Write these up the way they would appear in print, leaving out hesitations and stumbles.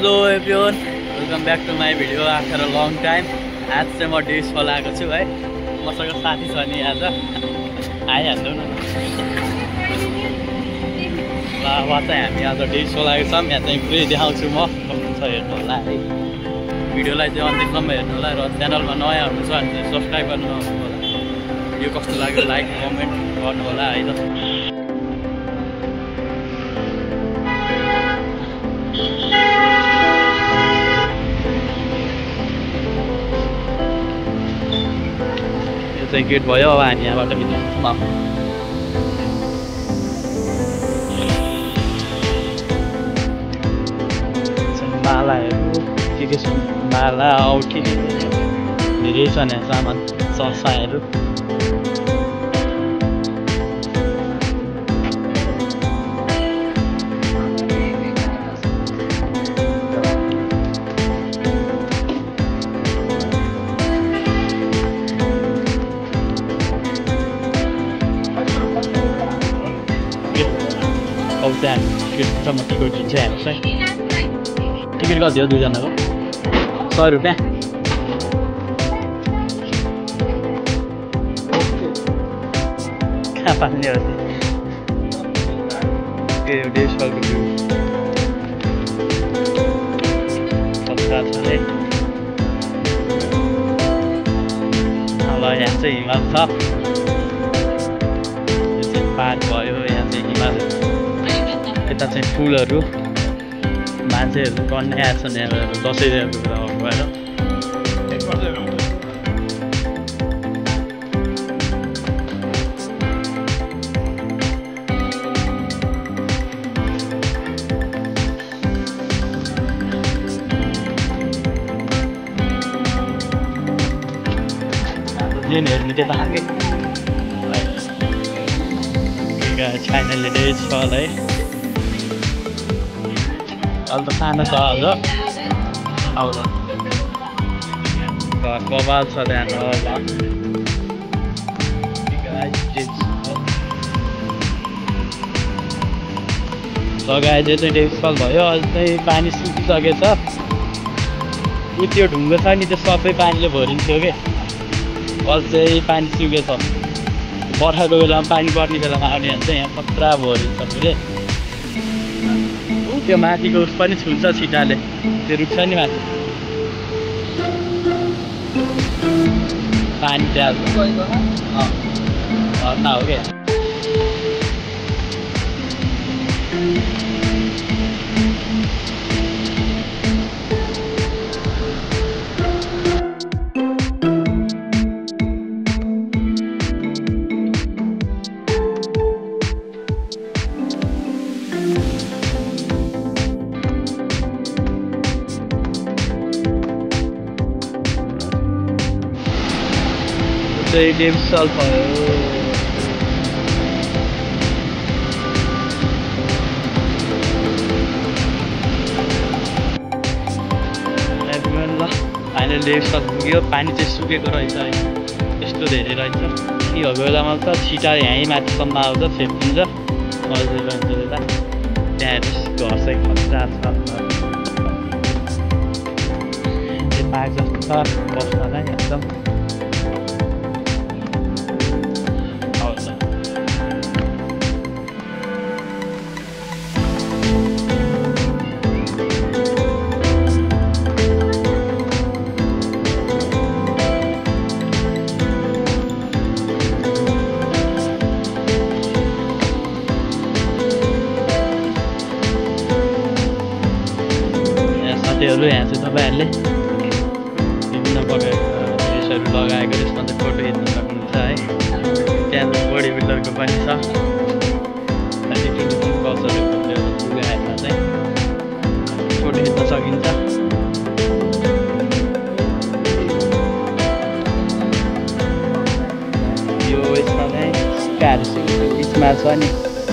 Hello everyone, welcome back to my video after a long time. आज चाहिँ म डेस फल आएको छु है। मसँग साथी छ नि आज आइहाल्नु न। ल चाहिँ हामी आज डेस फल आएको छौँ। यहाँ चाहिँ पुरै देखाउँछु म, कस्तो छ हेर्नु होला है। भिडियोलाई चाहिँ अन्तिमसम्म हेर्नु होला र च्यानलमा नयाँ हुनुहुन्छ भने चाहिँ सब्सक्राइब गर्नु होला। यो कस्तो लाग्यो लाइक कमेन्ट गर्नु होला है त। गेट भयो। अब हामी यहाँबाट भित्र मालाहरू के छ, माला औठी धेरै छ यहाँ सामान ससाहरू। अब चाहिँ हामी टिकटसम्म टिकट दिन्छ हेर्नुहोस् है। टिकट कति हो दुईजनाको? 100 रुपियाँ। कहाँ पाल्ने हो त्यो डेस फलको भ्यू कता छ है। ल यहाँ चाहिँ हिमाल छ। यो चाहिँ पार्क भयो। यहाँ चाहिँ हिमाल, यता चाहिँ फुलहरू, मान्छेहरू टन्नै आएको छ यहाँ दसैँको कुरा भएर। जेन हेर्नु त्यता खालकै फाइनली डेज फल है। अहिले त सानो छ अझ। अब कपाल छ त्यहाँ लगाए चाहिँ डेस फल भयो। अझै पानी सुकिसकेछ। ऊ त्यो ढुङ्गो छ नि त्यो सबै पानीले भरिन्थ्यो कि, अहिले चाहिँ पानी सुकेछ। बर्खाको बेलामा पानी पर्ने बेलामा आउने भने चाहिँ यहाँ खतरा भरिन्छ पुरै। त्यो माथिको उस पनि छुन्छ छिटाले, त्यो रुख्छ नि माथि पानी त्यहाँ झर्ना हो क्या। डेस फल भयो। ल फाइनल डेस फल पुग्यो। पानी चाहिँ सुकेको रहेछ है, यस्तो धेरै रहेछ। के भएको बेलामा त छिटा यहीँ माथिसम्म आउँछ, फेपिन्छ अझै रहन्छ त्यता। त्यहाँ हेर्नुहोस् घर चाहिँ खतरा छ। त्यो पार्क जस्तो छ बस्नलाई एकदम। यहाँ चाहिँ तपाईँहरूले विभिन्न प्रकारको ड्रेसहरू लगाएको त्यसमा चाहिँ फोटो हेर्न सक्नुहुन्छ है। त्यहाँ बडी बिल्डरको पनि छ। कल्चरको लुगाहरूमा चाहिँ फोटो हेर्न सकिन्छ। यो यसमा चाहिँ सिक्काहरू बिचमा छ नि,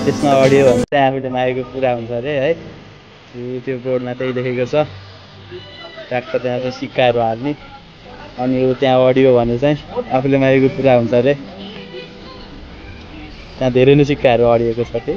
त्यसमा अडियो भने चाहिँ आफूले मागेको पुरा हुन्छ अरे है। त्यो बोर्डमा त्यही लेखेको छ। ट्याक्क त्यहाँ चाहिँ सिक्काहरू हाल्ने, अनि यो त्यहाँ अडियो भने चाहिँ आफूले मागेको पुरा हुन्छ अरे। त्यहाँ धेरै नै सिक्काहरू अडिएको छ कि।